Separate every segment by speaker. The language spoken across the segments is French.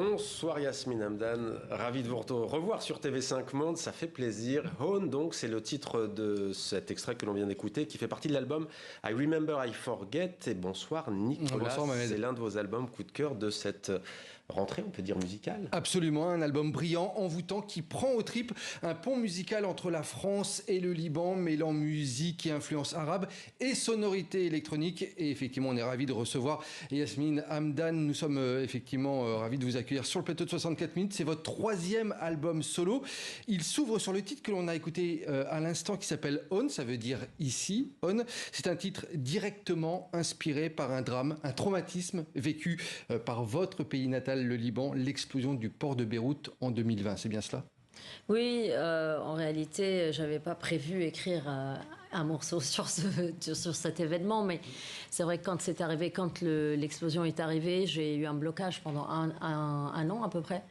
Speaker 1: Bonsoir Yasmine Hamdan, ravi de vous revoir sur TV5 Monde, ça fait plaisir. Hone, donc, c'est le titre de cet extrait que l'on vient d'écouter, qui fait partie de l'album I Remember I Forget. Et bonsoir Nicolas,
Speaker 2: bonsoir,
Speaker 1: c'est l'un de vos albums coup de cœur de cette rentrée, on peut dire musicale.
Speaker 2: Absolument, un album brillant, envoûtant, qui prend aux tripes un pont musical entre la France et le Liban, mêlant musique et influence arabe et sonorité électronique. Et effectivement, on est ravis de recevoir Yasmine Hamdan. Nous sommes effectivement ravis de vous accueillir sur le plateau de 64 minutes. C'est votre 3e album solo. Il s'ouvre sur le titre que l'on a écouté à l'instant, qui s'appelle On, ça veut dire ici, On. C'est un titre directement inspiré par un drame, un traumatisme vécu par votre pays natal, le Liban, l'explosion du port de Beyrouth en 2020. C'est bien cela ?
Speaker 3: Oui, en réalité, j'avais pas prévu écrire un morceau sur cet événement, mais c'est vrai que quand c'est arrivé, quand l'explosion est arrivée, j'ai eu un blocage pendant un an à peu près.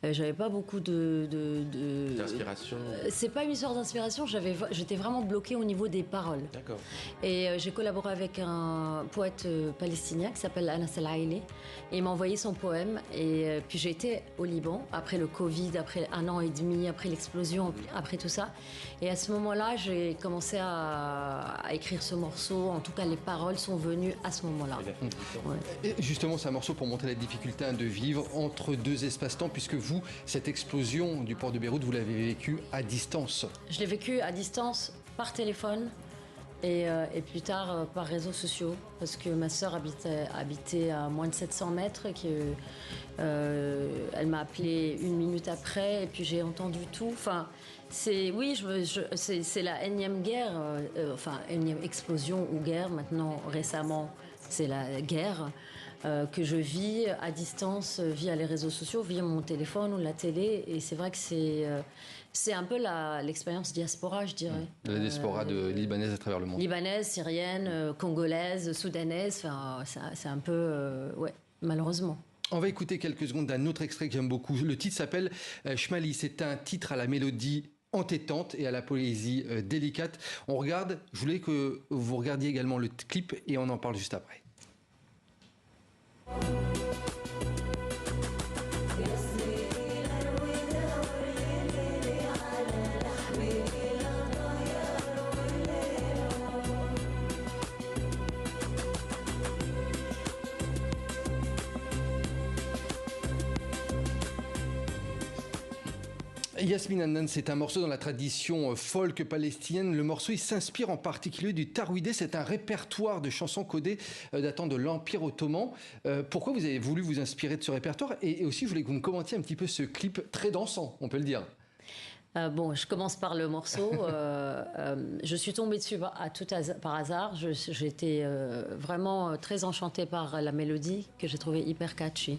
Speaker 3: J'avais pas beaucoup
Speaker 1: d'inspiration.
Speaker 3: C'est pas une histoire d'inspiration, j'étais vraiment bloquée au niveau des paroles.
Speaker 1: D'accord.
Speaker 3: Et j'ai collaboré avec un poète palestinien qui s'appelle Anas El Aili, et il m'a envoyé son poème. Et puis j'ai été au Liban après le Covid, après un an et demi, après l'explosion, après tout ça. Et à ce moment-là, j'ai commencé à écrire ce morceau. En tout cas, les paroles sont venues à ce moment-là.
Speaker 2: Ouais. Et justement, c'est un morceau pour montrer la difficulté de vivre entre deux espaces-temps, puisque vous, cette explosion du port de Beyrouth, vous l'avez vécue à distance.
Speaker 3: Je l'ai vécue à distance, par téléphone et plus tard par réseaux sociaux, parce que ma sœur habitait à moins de 700 mètres. Elle m'a appelé 1 minute après, et puis j'ai entendu tout. Enfin, c'est la énième guerre, énième explosion ou guerre. Maintenant, récemment, c'est la guerre que je vis à distance, via les réseaux sociaux, via mon téléphone ou la télé. Et c'est vrai que c'est un peu l'expérience diaspora, je dirais.
Speaker 2: La diaspora libanaise à travers le monde.
Speaker 3: Libanaise, syrienne, congolaise, soudanaise. Enfin, c'est un peu, malheureusement.
Speaker 2: On va écouter quelques secondes d'un autre extrait que j'aime beaucoup. Le titre s'appelle Shmali. C'est un titre à la mélodie entêtante et à la poésie délicate. Je voulais que vous regardiez également le clip et on en parle juste après. Yasmine Hamdan, c'est un morceau dans la tradition folk palestinienne. Le morceau, il s'inspire en particulier du Tarouidé. C'est un répertoire de chansons codées datant de l'Empire ottoman. Pourquoi vous avez voulu vous inspirer de ce répertoire ? Et aussi, je voulais que vous me commentiez un petit peu ce clip très dansant, on peut le dire.
Speaker 3: Bon, je commence par le morceau. Je suis tombée dessus par hasard. J'étais vraiment très enchantée par la mélodie que j'ai trouvée hyper catchy.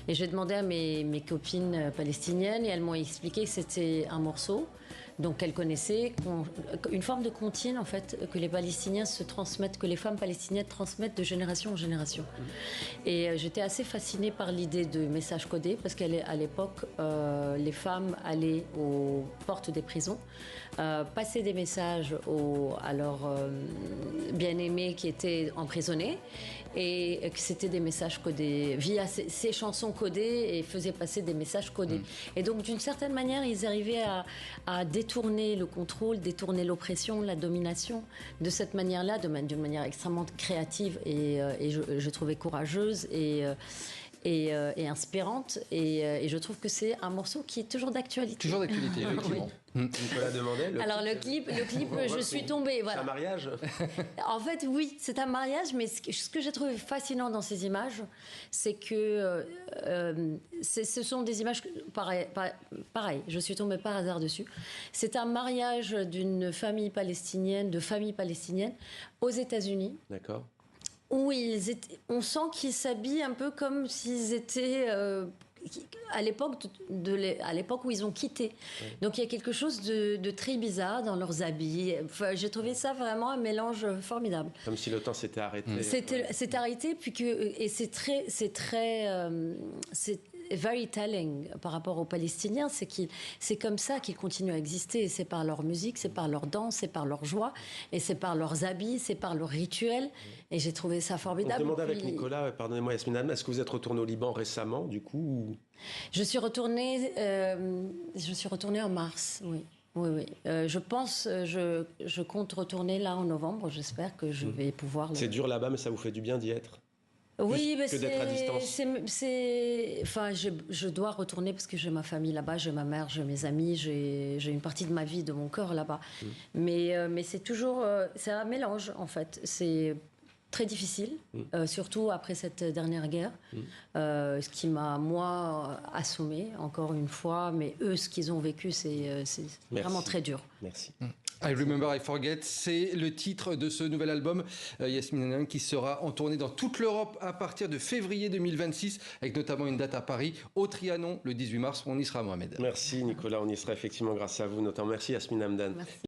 Speaker 3: Et j'ai demandé à mes copines palestiniennes et elles m'ont expliqué que c'était un morceau donc qu'elles connaissaient, une forme de comptine en fait que les Palestiniens se transmettent, que les femmes palestiniennes transmettent de génération en génération. Et j'étais assez fascinée par l'idée de messages codés parce qu'à l'époque, les femmes allaient aux portes des prisons, passer des messages à leurs bien-aimés qui étaient emprisonnés, et que c'était des messages codés via ces chansons codées, et faisaient passer des messages codés. Et donc d'une certaine manière, ils arrivaient à détourner le contrôle, détourner l'oppression, la domination de cette manière-là, d'une manière extrêmement créative et je trouvais courageuse et inspirante, et je trouve que c'est un morceau qui est toujours d'actualité.
Speaker 2: Toujours d'actualité, effectivement.
Speaker 1: Nicolas demandait.
Speaker 3: Alors le clip, je suis tombée. Voilà.
Speaker 1: C'est un mariage.
Speaker 3: En fait, oui, c'est un mariage, mais ce que j'ai trouvé fascinant dans ces images, c'est que ce sont des images pareil. Je suis tombée par hasard dessus. C'est un mariage d'une famille palestinienne, aux États-Unis.
Speaker 1: D'accord.
Speaker 3: Où on sent qu'ils s'habillent un peu comme s'ils étaient à l'époque où ils ont quitté. Oui. Donc il y a quelque chose de très bizarre dans leurs habits. Enfin, j'ai trouvé ça vraiment un mélange formidable.
Speaker 1: Comme si le temps s'était arrêté.
Speaker 3: C'était arrêté, puis c'est très very telling par rapport aux Palestiniens, c'est comme ça qu'ils continuent à exister. C'est par leur musique, c'est par leur danse, c'est par leur joie, et c'est par leurs habits, c'est par leurs rituels. Et j'ai trouvé ça formidable.
Speaker 1: On se demande avec Nicolas, pardonnez-moi Yasmine Hamdan, est-ce que vous êtes retourné au Liban récemment, du coup
Speaker 3: Je suis retournée en mars, oui. Oui. Je pense, je compte retourner là en novembre. J'espère que je vais pouvoir.
Speaker 1: C'est dur là-bas, mais ça vous fait du bien d'y être.
Speaker 3: Oui, mais
Speaker 1: que d'être à distance.
Speaker 3: Enfin, je dois retourner parce que j'ai ma famille là-bas, j'ai ma mère, j'ai mes amis, j'ai une partie de ma vie, de mon cœur là-bas. Mais c'est toujours, c'est un mélange en fait. C'est très difficile, surtout après cette dernière guerre, ce qui m'a, moi, assommé encore une fois, mais eux, ce qu'ils ont vécu, c'est vraiment très dur.
Speaker 1: Merci.
Speaker 2: I Remember, I Forget, c'est le titre de ce nouvel album, Yasmine Hamdan, qui sera en tournée dans toute l'Europe à partir de février 2026, avec notamment une date à Paris, au Trianon, le 18 mars. On y sera, Mohamed.
Speaker 1: Merci Nicolas, on y sera effectivement grâce à vous, notamment. Merci Yasmine Hamdan.
Speaker 3: Merci.